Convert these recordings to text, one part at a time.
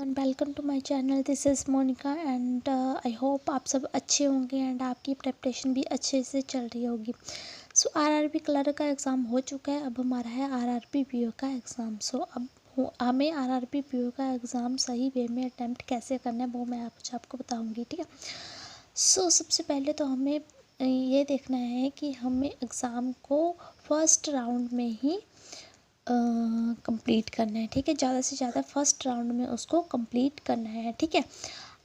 Everyone, welcome to my channel. This is Monika and I hope आप सब अच्छे होंगे एंड आपकी प्रिपरेशन भी अच्छे से चल रही होगी। सो आरआरबी क्लर्क का एग्ज़ाम हो चुका है, अब हमारा है आरआरबी पीओ का एग्ज़ाम। सो अब हमें आरआरबी पीओ का एग्ज़ाम सही वे में अटैम्प्ट कैसे करना है वो मैं आपको बताऊँगी, ठीक है। सो सबसे पहले तो हमें ये देखना है कि हमें एग्ज़ाम को फर्स्ट राउंड में ही कंप्लीट करना है, ठीक है। ज़्यादा से ज़्यादा फर्स्ट राउंड में उसको कंप्लीट करना है, ठीक है।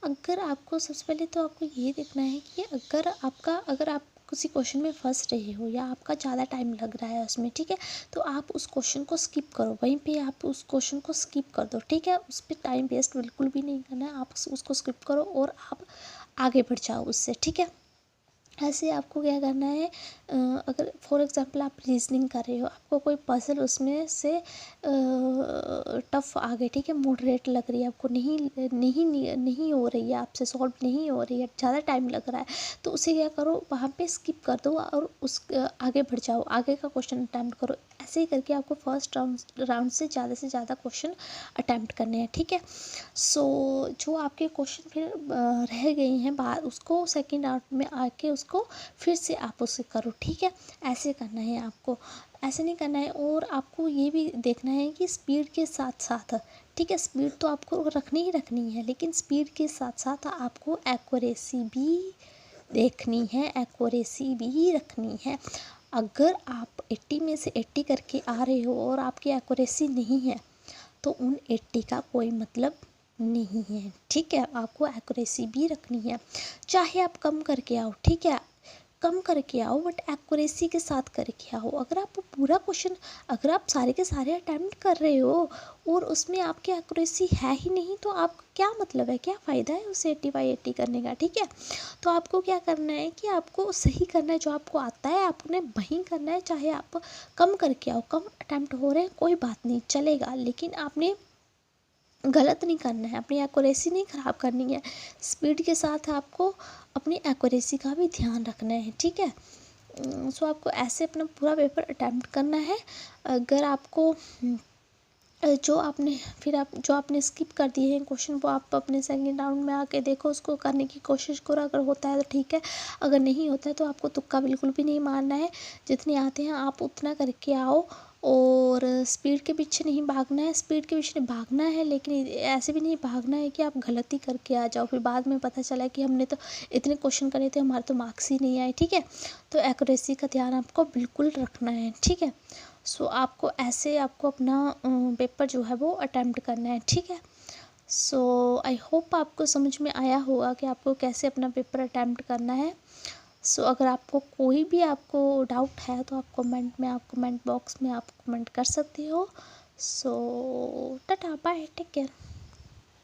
अगर आपको सबसे पहले तो आपको ये देखना है कि अगर आप किसी क्वेश्चन में फंस रहे हो या आपका ज़्यादा टाइम लग रहा है उसमें, ठीक है, तो आप उस क्वेश्चन को स्किप करो, वहीं पे आप उस क्वेश्चन को स्किप कर दो, ठीक है। उस पर टाइम वेस्ट बिल्कुल भी नहीं करना है, आप उसको स्किप करो और आप आगे बढ़ जाओ उससे, ठीक है। ऐसे आपको क्या करना है, अगर फॉर एग्ज़ाम्पल आप रीजनिंग कर रहे हो, आपको कोई पजल उसमें से टफ़ आ गई, ठीक है, मॉडरेट लग रही है आपको, नहीं हो रही है, आपसे सॉल्व नहीं हो रही है, ज़्यादा टाइम लग रहा है, तो उसे क्या करो, वहाँ पे स्किप कर दो और आगे बढ़ जाओ, आगे का क्वेश्चन अटैम्प्ट करो। ऐसे ही करके आपको फर्स्ट राउंड से ज़्यादा क्वेश्चन अटैम्प्ट करने हैं, ठीक है। सो जो आपके क्वेश्चन फिर रह गए हैं बाद, उसको सेकंड राउंड में आके उसको फिर से आप उसे करो, ठीक है। ऐसे करना है आपको, ऐसे नहीं करना है। और आपको ये भी देखना है कि स्पीड के साथ साथ, ठीक है, स्पीड तो आपको रखनी है, लेकिन स्पीड के साथ साथ आपको एक्यूरेसी भी देखनी है, एक्यूरेसी भी रखनी है। अगर आप 80 में से 80 करके आ रहे हो और आपकी एक्यूरेसी नहीं है तो उन 80 का कोई मतलब नहीं है, ठीक है। आपको एक्यूरेसी भी रखनी है, चाहे आप कम करके आओ, ठीक है, कम करके आओ बट एक्यूरेसी के साथ करके आओ। अगर आप पूरा क्वेश्चन, अगर आप सारे के सारे अटैम्प्ट कर रहे हो और उसमें आपकी एक्यूरेसी है ही नहीं तो आप क्या मतलब है, क्या फ़ायदा है उसे 80/80 करने का, ठीक है। तो आपको क्या करना है कि आपको सही करना है, जो आपको आता है आपने वही करना है, चाहे आप कम करके आओ, कम अटैम्प्ट हो रहे हैं कोई बात नहीं, चलेगा, लेकिन आपने गलत नहीं करना है, अपनी एक्यूरेसी नहीं ख़राब करनी है। स्पीड के साथ आपको अपनी एक्यूरेसी का भी ध्यान रखना है, ठीक है। सो आपको ऐसे अपना पूरा पेपर अटैम्प्ट करना है। अगर आपको जो आपने स्किप कर दिए हैं क्वेश्चन, वो आप अपने सेकंड राउंड में आके देखो, उसको करने की कोशिश करो। अगर होता है तो ठीक है, अगर नहीं होता है तो आपको तुक्का बिल्कुल भी नहीं मारना है, जितने आते हैं आप उतना करके आओ। और स्पीड के पीछे नहीं भागना है, स्पीड के पीछे भागना है, लेकिन ऐसे भी नहीं भागना है कि आप गलती करके आ जाओ, फिर बाद में पता चला कि हमने तो इतने क्वेश्चन करे थे, हमारे तो मार्क्स ही नहीं आए, ठीक है। तो एक्यूरेसी का ध्यान आपको बिल्कुल रखना है, ठीक है। सो आपको ऐसे आपको अपना पेपर जो है वो अटैम्प्ट करना है, ठीक है। सो आई होप आपको समझ में आया होगा कि आपको कैसे अपना पेपर अटैम्प्ट करना है। सो अगर आपको कोई भी आपको डाउट है तो आप कमेंट बॉक्स में आप कमेंट कर सकते हो। सो टाटा बाय, टेक केयर।